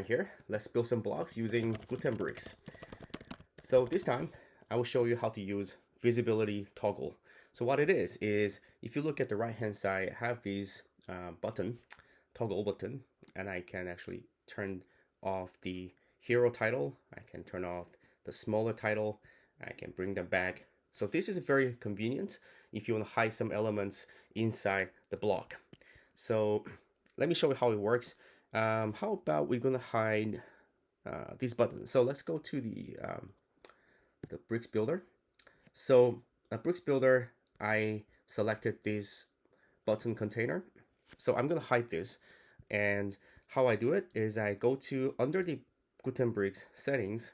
Here, let's build some blocks using GutenBricks. So this time, I will show you how to use visibility toggle. So what it is if you look at the right hand side, I have these toggle button, and I can actually turn off the hero title. I can turn off the smaller title. I can bring them back. So this is very convenient if you want to hide some elements inside the block. So let me show you how it works. How about we're gonna hide these buttons? So let's go to the bricks builder. So a bricks builder, I selected this button container. So I'm gonna hide this, and how I do it is I go to under the GutenBricks settings.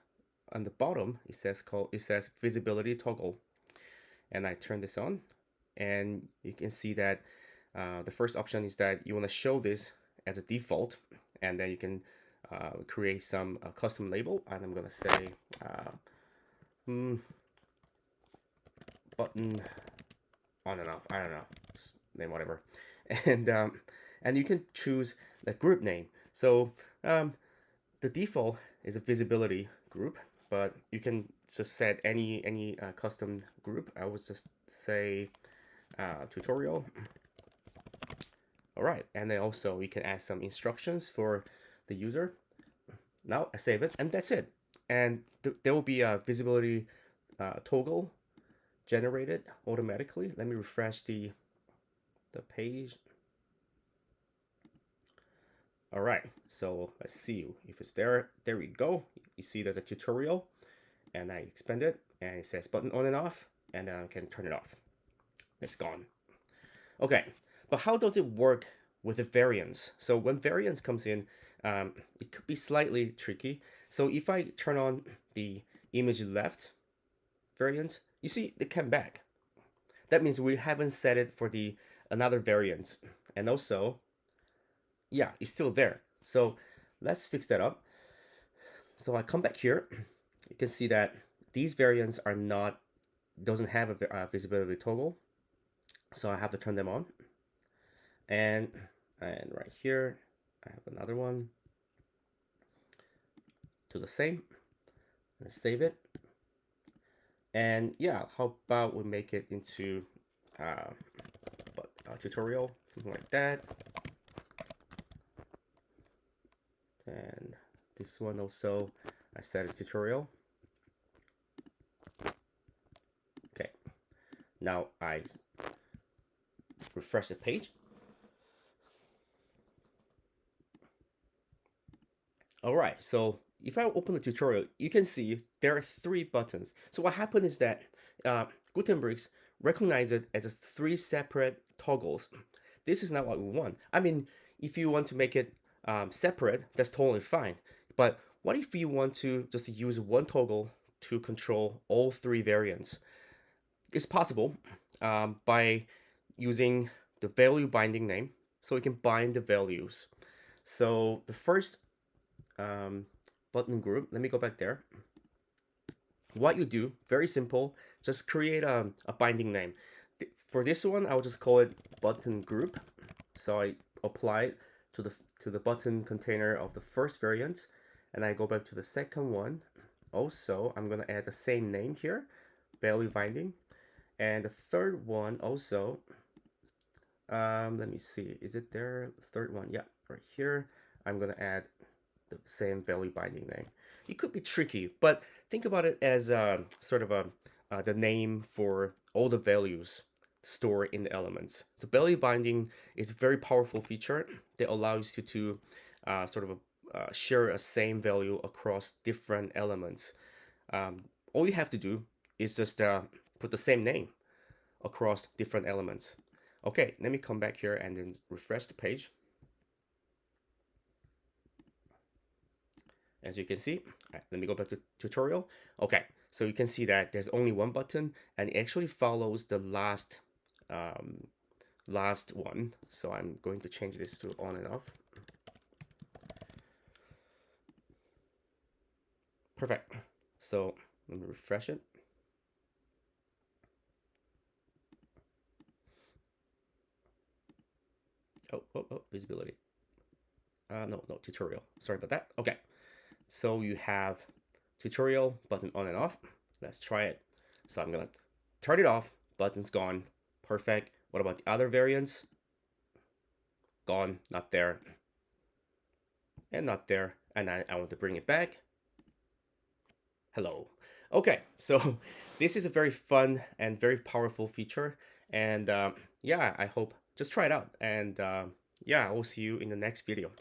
On the bottom, it says visibility toggle, and I turn this on, and you can see that the first option is that you want to show this as a default, and then you can create some custom label, and I'm gonna say button on and off. I don't know, just name whatever, and you can choose the group name. So the default is a visibility group, but you can just set any custom group. I would just say tutorial. All right, and then also we can add some instructions for the user. Now I save it, and that's it. And there will be a visibility toggle generated automatically. Let me refresh the page. All right, so let's see if it's there. There we go. You see there's a tutorial, and I expand it, and it says button on and off, and then I can turn it off. It's gone. Okay, but how does it work with the variance? So when variance comes in, it could be slightly tricky. So if I turn on the image left variant, you see it came back. That means we haven't set it for the another variance. And also, yeah, it's still there. So let's fix that up. So I come back here. You can see that these variants are not, doesn't have a visibility toggle. So I have to turn them on. And right here, I have another one. Do the same. Let's save it. And yeah, how about we make it into a tutorial, something like that. And this one also, I set as tutorial. Okay, now I refresh the page. All right, so if I open the tutorial, you can see there are 3 buttons. So what happened is that GutenBricks recognize it as 3 separate toggles. This is not what we want. I mean, if you want to make it separate, that's totally fine. But what if you want to just use one toggle to control all 3 variants? It's possible by using the value binding name. So we can bind the values. So the first button group, let me go back there. What you do, very simple, just create a binding name. For this one, I'll just call it button group. So I apply it to the button container of the first variant, and I go back to the second one. Also, I'm gonna add the same name here, value binding, and the third one also. Let me see, is it there? The third one, yeah, right here. I'm gonna add the same value binding name. It could be tricky, but think about it as sort of the name for all the values stored in the elements. So value binding is a very powerful feature that allows you to sort of share a same value across different elements. All you have to do is just put the same name across different elements. Okay, let me come back here and then refresh the page. As you can see, let me go back to tutorial. Okay, so you can see that there's only one button, and it actually follows the last one. So I'm going to change this to on and off. Perfect. So let me refresh it. Oh, visibility. No, tutorial. Sorry about that. Okay, so you have tutorial button on and off. Let's try it. So I'm gonna turn it off. Button's gone. Perfect. What about the other variants? Gone. Not there. And not there. And I want to bring it back. Hello. Okay, so this is a very fun and very powerful feature. And yeah, I hope just try it out. And yeah, I will see you in the next video.